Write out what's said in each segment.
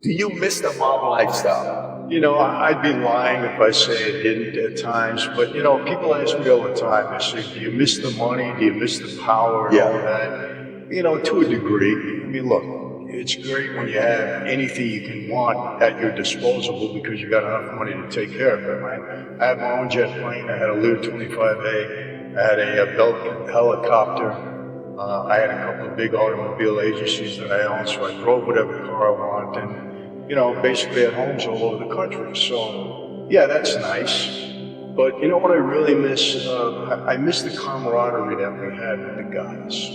Do you miss the mob lifestyle? I'd be lying if I say I didn't at times, but people ask me all the time, they say, do you miss the money? Do you miss the power and all that? To a degree. I mean, look, it's great when you have anything you can want at your disposal because you got enough money to take care of it, right? I had my own jet plane, I had a Lear 25A, I had a Bell helicopter, I had a couple of big automobile agencies that I owned, so I drove whatever car I want, and basically had homes all over the country. So, yeah, that's nice. But you know what I really miss? I miss the camaraderie that we had with the guys.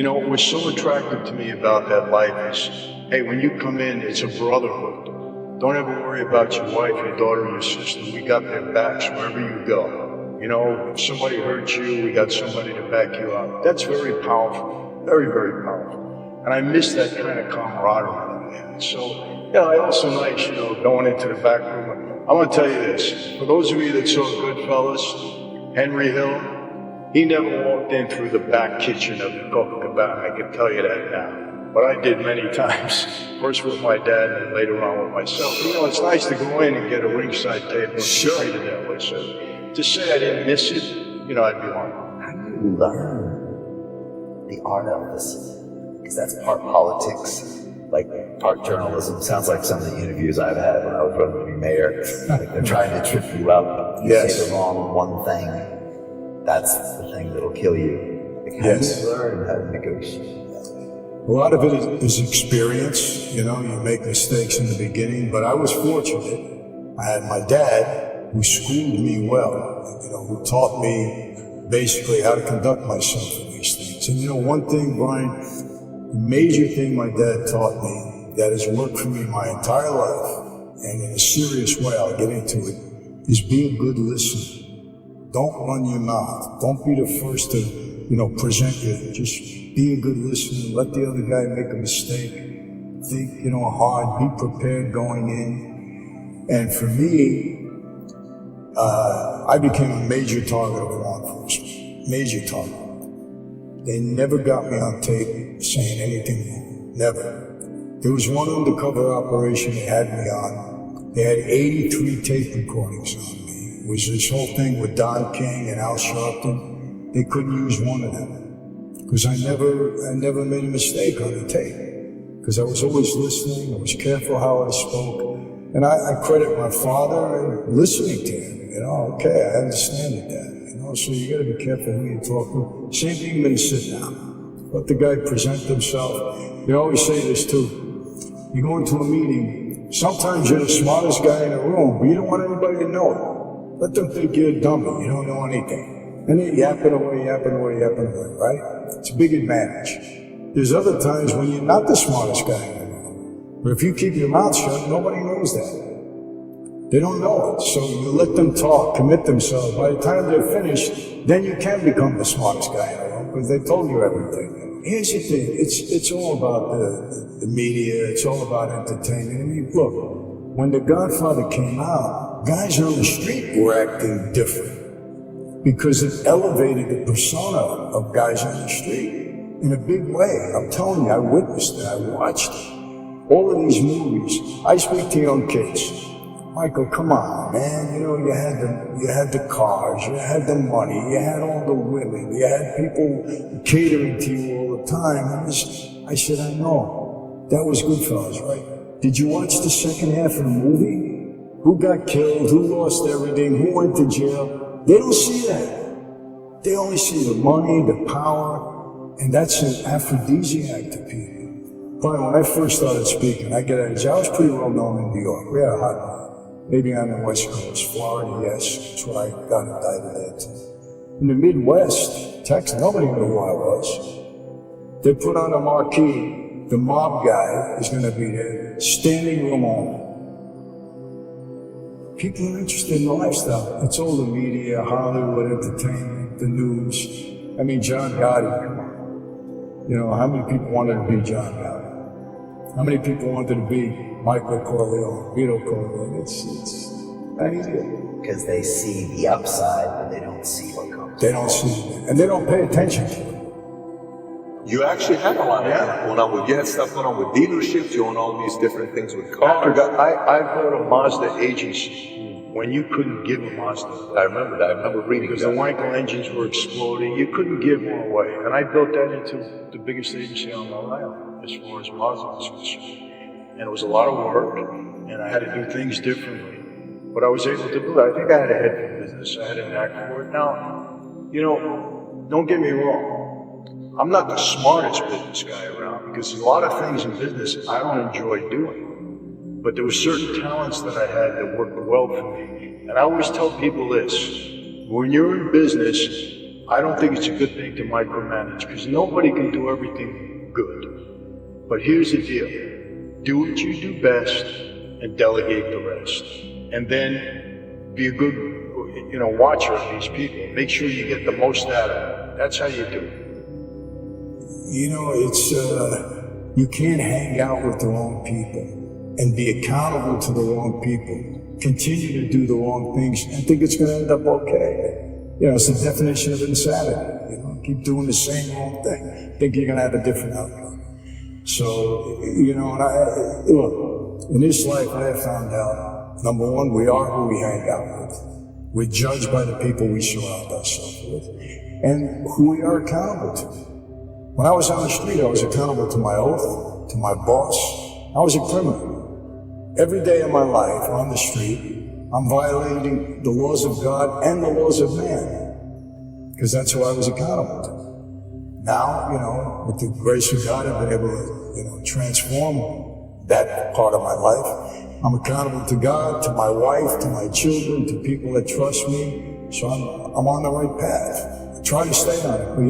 What was so attractive to me about that life is, hey, when you come in, it's a brotherhood. Don't ever worry about your wife, your daughter, your sister. We got their backs wherever you go. If somebody hurts you, we got somebody to back you up. That's very powerful, very, very powerful. And I miss that kind of camaraderie that we had. So, it's also nice, going into the back room. I'm going to tell you this. For those of you that saw Goodfellas, Henry Hill, he never walked in through the back kitchen of the Copacabana. I can tell you that now. But I did many times. First with my dad and then later on with myself. It's nice to go in and get a ringside table and treated that way. So to say I didn't miss it, I'd be lying. How do you learn the art of this? Because that's part politics, like part journalism. Sounds like some of the interviews I've had when I was running to be mayor. Like they're trying to trip you up. You say the wrong one thing, that's the thing that'll kill you. Like, how do you learn how to negotiate? A lot of it is experience. You make mistakes in the beginning, but I was fortunate. I had my dad who schooled me well, who taught me basically how to conduct myself in these things. And one thing, Brian, the major thing my dad taught me that has worked for me my entire life, and in a serious way, I'll get into it, is be a good listener. Don't run your mouth. Don't be the first to, present you. Just be a good listener. Let the other guy make a mistake. Think, hard. Be prepared going in. And for me, I became a major target of law enforcement. Major target. They never got me on tape saying anything wrong. Never. There was one undercover operation they had me on. They had 83 tape recordings on me. It was this whole thing with Don King and Al Sharpton. They couldn't use one of them. Because I never made a mistake on the tape. Because I was always listening. I was careful how I spoke. And I credit my father and listening to him. Okay, I understand it, Dad. So you got to be careful who you talk to. Same thing when you sit down. Let the guy present himself. They always say this too. You go into a meeting, sometimes you're the smartest guy in the room, but you don't want anybody to know it. Let them think you're a dummy, you don't know anything. And they're yapping away, right? It's a big advantage. There's other times when you're not the smartest guy in the room. But if you keep your mouth shut, nobody knows that. They don't know it, so you let them talk, commit themselves. By the time they're finished, then you can become the smartest guy in the room because they told you everything. Here's the thing, it's all about the media, it's all about entertainment. I mean, look, when The Godfather came out, guys on the street were acting different because it elevated the persona of guys on the street in a big way. I'm telling you, I witnessed it, I watched it. All of these movies, I speak to young kids. Michael, come on, man. You had the cars, you had the money, you had all the women, you had people catering to you all the time. And I said, I know. That was Goodfellas, right? Did you watch the second half of the movie? Who got killed? Who lost everything? Who went to jail? They don't see that. They only see the money, the power, and that's an aphrodisiac to people. But when I first started speaking, I was pretty well known in New York. We had a hot one. Maybe on the West Coast, Florida, yes, that's where I got indicted at. In the Midwest, Texas, nobody knew who I was. They put on a marquee, the mob guy is going to be there, standing room only. People are interested in the lifestyle. It's all the media, Hollywood, entertainment, the news. I mean, John Gotti, come on. How many people wanted to be John Gotti? How many people wanted to be Michael Corleone, Vito Corleone? It's not easy. Because they see the upside, but they don't see what comes. They don't see it, and they don't pay attention to it. You actually had a lot of Yeah. things going on with, you had stuff going on with dealerships, you own all these different things with cars. Patrick, I bought a Mazda agency when you couldn't give a Mazda. I remember that. I remember reading Because that. the Wankel engines were exploding. You couldn't give one away. And I built that into the biggest agency on Long Island as far as Mazda was concerned. And it was a lot of work, and I had to do things differently. But I was able to do it. I think I had a head for business. I had a knack for it. Now, you know, don't get me wrong. I'm not the smartest business guy around because a lot of things in business I don't enjoy doing. But there were certain talents that I had that worked well for me. And I always tell people this, when you're in business, I don't think it's a good thing to micromanage because nobody can do everything good. But here's the deal, do what you do best and delegate the rest. And then be a good, watcher of these people. Make sure you get the most out of it. That's how you do it. You know, it's, you can't hang out with the wrong people and be accountable to the wrong people, continue to do the wrong things and think it's going to end up okay. You know, it's the definition of insanity. You know, keep doing the same wrong thing, think you're going to have a different outcome. So, and look, in this life I have found out, number one, we are who we hang out with. We're judged by the people we surround ourselves with and who we are accountable to. When I was on the street, I was accountable to my oath, to my boss. I was a criminal. Every day of my life on the street, I'm violating the laws of God and the laws of man, because that's who I was accountable to. Now, with the grace of God, I've been able to, transform that part of my life. I'm accountable to God, to my wife, to my children, to people that trust me. So I'm on the right path. I try to stay on it. But,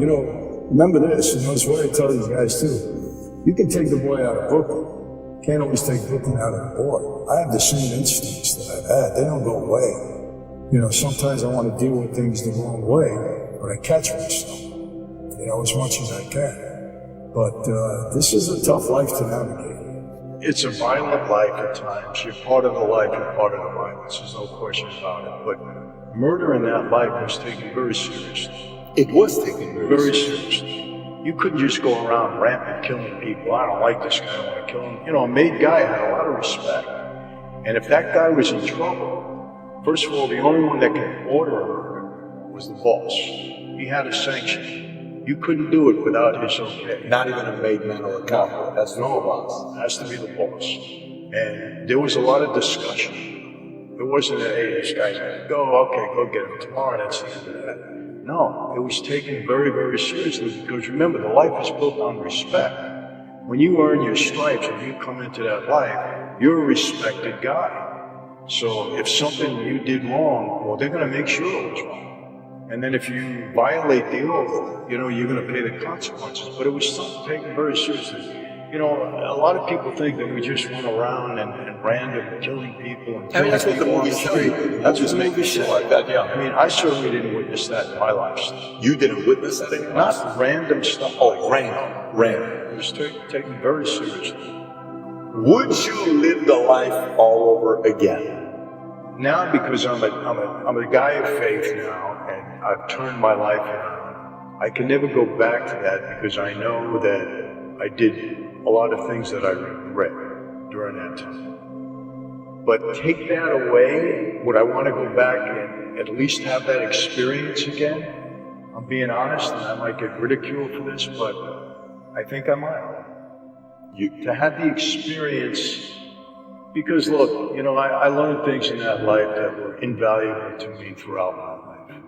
remember this, it's what I tell these guys too. You can take the boy out of Brooklyn. Can't always take Brooklyn out of the boy. I have the same instincts that I've had. They don't go away. Sometimes I want to deal with things the wrong way, but I catch myself, as much as I can. But this is a tough life to navigate. It's a violent life at times. You're part of the life, you're part of the violence. There's no question about it. But murder in that life was taken very seriously. It was taken Very seriously. You couldn't just go around rampant killing people. I don't like this guy, I want to kill him. A made guy had a lot of respect. And if that guy was in trouble, first of all, the only one that could order a murder was the boss. He had a sanction. You couldn't do it without his okay. Not even a made man or a cop. That's no boss. It has to be the boss. And there was a lot of discussion. It wasn't that, hey, this guy's going to go, okay, go get him tomorrow, that's the end of that. No, it was taken very, very seriously because remember, the life is built on respect. When you earn your stripes and you come into that life, you're a respected guy. So if something you did wrong, well, they're going to make sure it was wrong. And then if you violate the oath, you're going to pay the consequences. But it was something taken very seriously. A lot of people think that we just went around and random killing people and killing that's what the people on movies the show street. you. That's what the Movies movies make say. like that, yeah. I mean, I certainly didn't witness that in my lifestyle. You didn't witness that in your life? Not random stuff. Oh, random. It was taken very seriously. Would you live the life all over again? Now, because I'm a guy of faith now, and I've turned my life around, I can never go back to that because I know that I did a lot of things that I regret during that time. But take that away, would I want to go back and at least have that experience again? I'm being honest, and I might get ridiculed for this, but I think I might. To have the experience, because look, I learned things in that life that were invaluable to me throughout my life.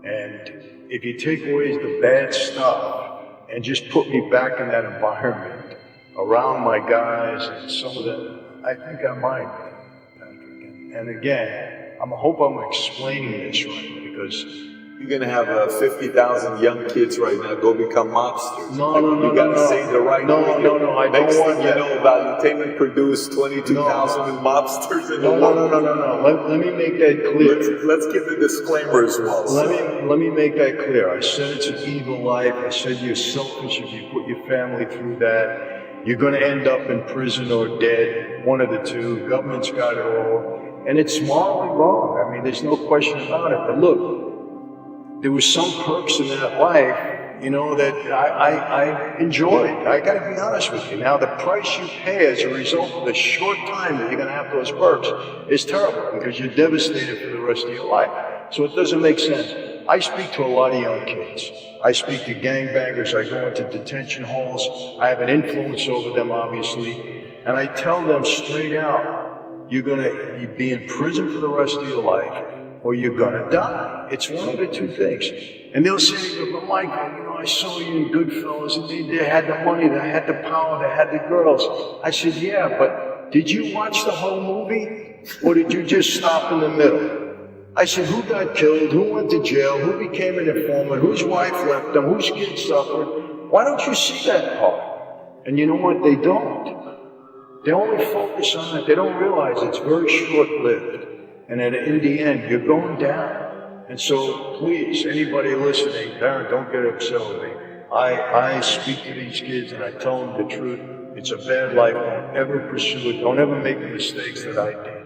And if you take away the bad stuff and just put me back in that environment, around my guys and some of them, I think I might, Patrick. And again, I hope I'm explaining this right, because you're going to have 50,000 young kids right now go become mobsters. No, you got to say the right no, thing. No, I Next don't want thing that. you know, Valuetainment produced 22,000 mobsters in the world. No. Let me make that clear. Let's give the disclaimer as well. Let me make that clear. I said it's an evil life. I said you're selfish if you put your family through that. You're going to end up in prison or dead, one of the two. Government's got it all. And it's morally wrong. I mean, there's no question about it. But look, there was some perks in that life that I enjoyed. I got to be honest with you. Now, the price you pay as a result of the short time that you're going to have those perks is terrible because you're devastated for the rest of your life. So it doesn't make sense. I speak to a lot of young kids. I speak to gangbangers. I go into detention halls. I have an influence over them, obviously. And I tell them straight out, you're going to be in prison for the rest of your life, or you're gonna die. It's one of the two things. And they'll say, but Michael, I saw you in Goodfellas, and they had the money, they had the power, they had the girls. I said, yeah, but did you watch the whole movie? Or did you just stop in the middle? I said, who got killed? Who went to jail? Who became an informant? Whose wife left them? Whose kids suffered? Why don't you see that part? And you know what? They don't. They only focus on it. They don't realize it's very short-lived. And then in the end, you're going down. And so please, anybody listening, Darren, don't get upset with me. I speak to these kids and I tell them the truth. It's a bad life. Don't ever pursue it. Don't ever make the mistakes that I did.